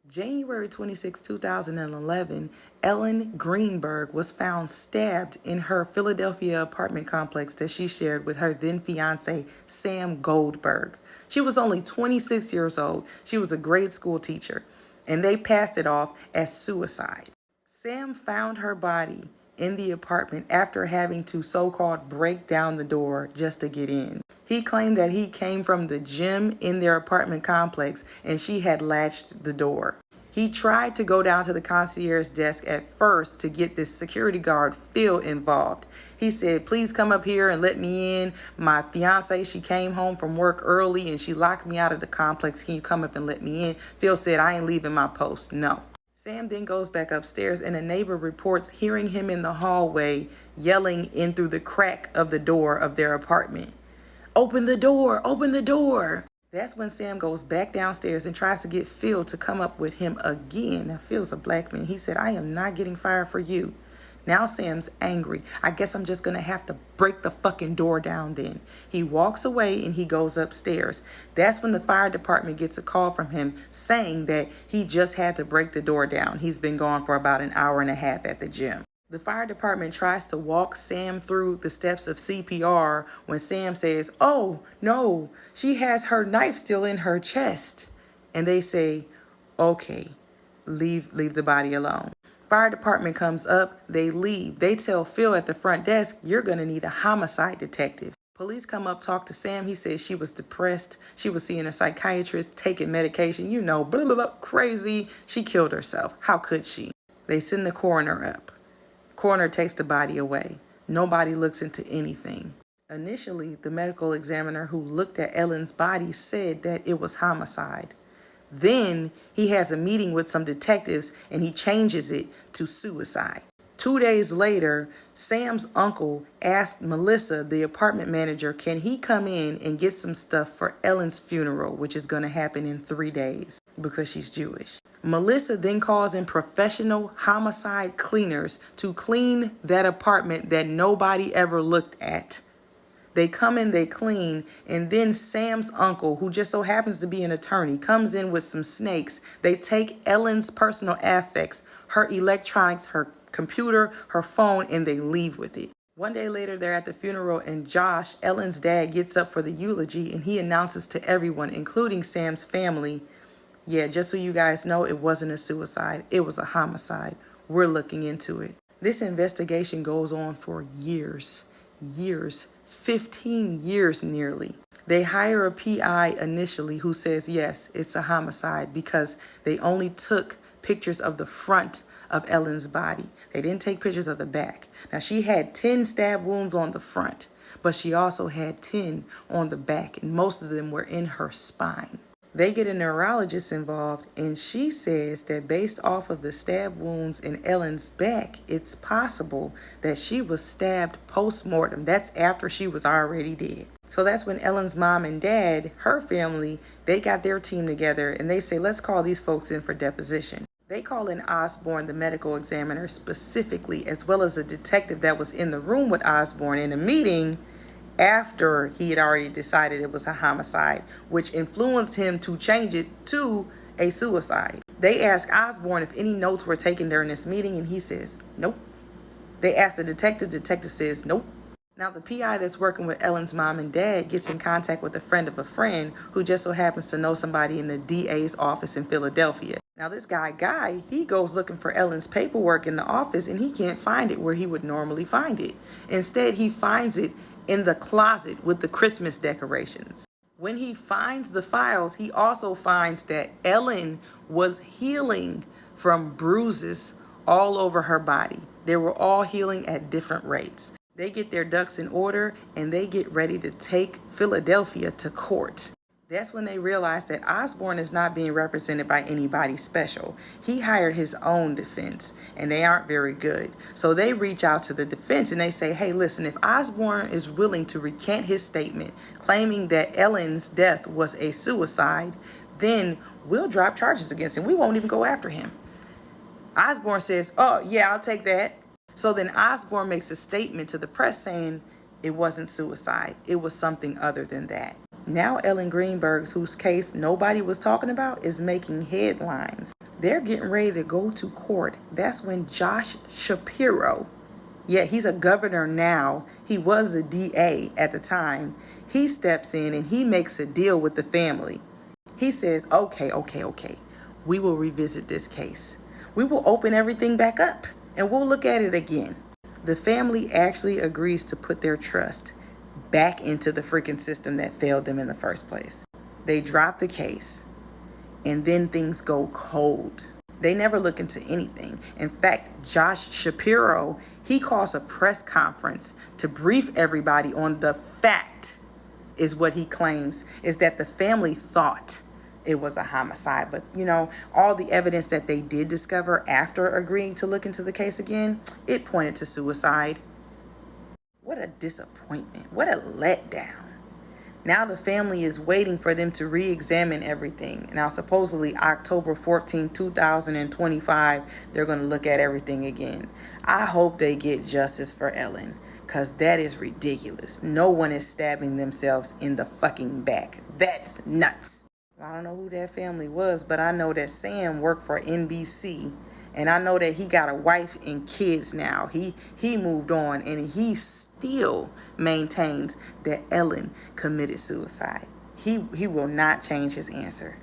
January 26, 2011, Ellen Greenberg was found stabbed in her Philadelphia apartment complex that she shared with her then fiance, Sam Goldberg. She was only 26 years old. She was a grade school teacher, and they passed it off as suicide. Sam found her body in the apartment after having to so-called break down the door just to get in. He claimed that he came from the gym in their apartment complex and she had latched the door. He tried to go down to the concierge desk at first to get this security guard Phil involved. He said, "Please come up here and let me in. My fiance, she came home from work early and she locked me out of the complex. Can you come up and let me in?" Phil said, "I ain't leaving my post. No." Sam then goes back upstairs and a neighbor reports hearing him in the hallway yelling in through the crack of the door of their apartment. "Open the door! Open the door!" That's when Sam goes back downstairs and tries to get Phil to come up with him again. Now, Phil's a black man. He said, "I am not getting fired for you." Now Sam's angry. "I guess I'm just going to have to break the fucking door down then." He walks away and he goes upstairs. That's when the fire department gets a call from him saying that he just had to break the door down. He's been gone for about an hour and a half at the gym. The fire department tries to walk Sam through the steps of CPR when Sam says, "Oh, no, she has her knife still in her chest." And they say, "Okay, leave the body alone." Fire department comes up, they leave. They tell Phil at the front desk, "You're going to need a homicide detective." Police come up, talk to Sam. He says she was depressed. She was seeing a psychiatrist, taking medication, blah, blah, blah, crazy. She killed herself. How could she? They send the coroner up. Coroner takes the body away. Nobody looks into anything. Initially, the medical examiner who looked at Ellen's body said that it was homicide. Then he has a meeting with some detectives and he changes it to suicide. 2 days later, Sam's uncle asked Melissa, the apartment manager, can he come in and get some stuff for Ellen's funeral, which is going to happen in 3 days because she's Jewish. Melissa then calls in professional homicide cleaners to clean that apartment that nobody ever looked at. They come in, they clean, and then Sam's uncle, who just so happens to be an attorney, comes in with some snakes. They take Ellen's personal effects, her electronics, her computer, her phone, and they leave with it. 1 day later, they're at the funeral, and Josh, Ellen's dad, gets up for the eulogy, and he announces to everyone, including Sam's family, "Yeah, just so you guys know, it wasn't a suicide. It was a homicide. We're looking into it." This investigation goes on for years, 15 years nearly. They hire a PI initially who says, yes, it's a homicide because they only took pictures of the front of Ellen's body. They didn't take pictures of the back. Now, she had 10 stab wounds on the front, but she also had 10 on the back, and most of them were in her spine. They get a neurologist involved, and she says that based off of the stab wounds in Ellen's back, it's possible that she was stabbed post-mortem. That's after she was already dead. So that's when Ellen's mom and dad, her family, they got their team together, and they say, let's call these folks in for deposition. They call in Osborne, the medical examiner, specifically, as well as a detective that was in the room with Osborne in a meeting after he had already decided it was a homicide, which influenced him to change it to a suicide. They asked Osborne if any notes were taken during this meeting, and he says, nope. They asked the detective says, nope. Now, the PI that's working with Ellen's mom and dad gets in contact with a friend of a friend who just so happens to know somebody in the DA's office in Philadelphia. Now, this guy, he goes looking for Ellen's paperwork in the office, and he can't find it where he would normally find it. Instead, he finds it in the closet with the Christmas decorations. When he finds the files, he also finds that Ellen was healing from bruises all over her body. They were all healing at different rates. They get their ducks in order and they get ready to take Philadelphia to court. That's when they realize that Osborne is not being represented by anybody special. He hired his own defense, and they aren't very good. So they reach out to the defense and they say, hey, listen, if Osborne is willing to recant his statement, claiming that Ellen's death was a suicide, then we'll drop charges against him. We won't even go after him. Osborne says, oh, yeah, I'll take that. So then Osborne makes a statement to the press saying it wasn't suicide. It was something other than that. Now Ellen Greenberg, whose case nobody was talking about, is making headlines. They're getting ready to go to court. That's when Josh Shapiro, yeah, he's a governor now. He was a DA at the time. He steps in and he makes a deal with the family. He says, okay. We will revisit this case. We will open everything back up and we'll look at it again. The family actually agrees to put their trust back into the freaking system that failed them in the first place. They drop the case and then things go cold. They never look into anything. In fact, Josh Shapiro, he calls a press conference to brief everybody on the fact, is what he claims, is that the family thought it was a homicide. But, all the evidence that they did discover after agreeing to look into the case again, it pointed to suicide. What a disappointment. What a letdown. Now the family is waiting for them to re-examine everything. Now, supposedly October 14, 2025, they're going to look at everything again. I hope they get justice for Ellen, because that is ridiculous. No one is stabbing themselves in the fucking back. That's nuts. I don't know who that family was, but I know that Sam worked for NBC. And I know that he got a wife and kids now. He moved on, and he still maintains that Ellen committed suicide. He will not change his answer.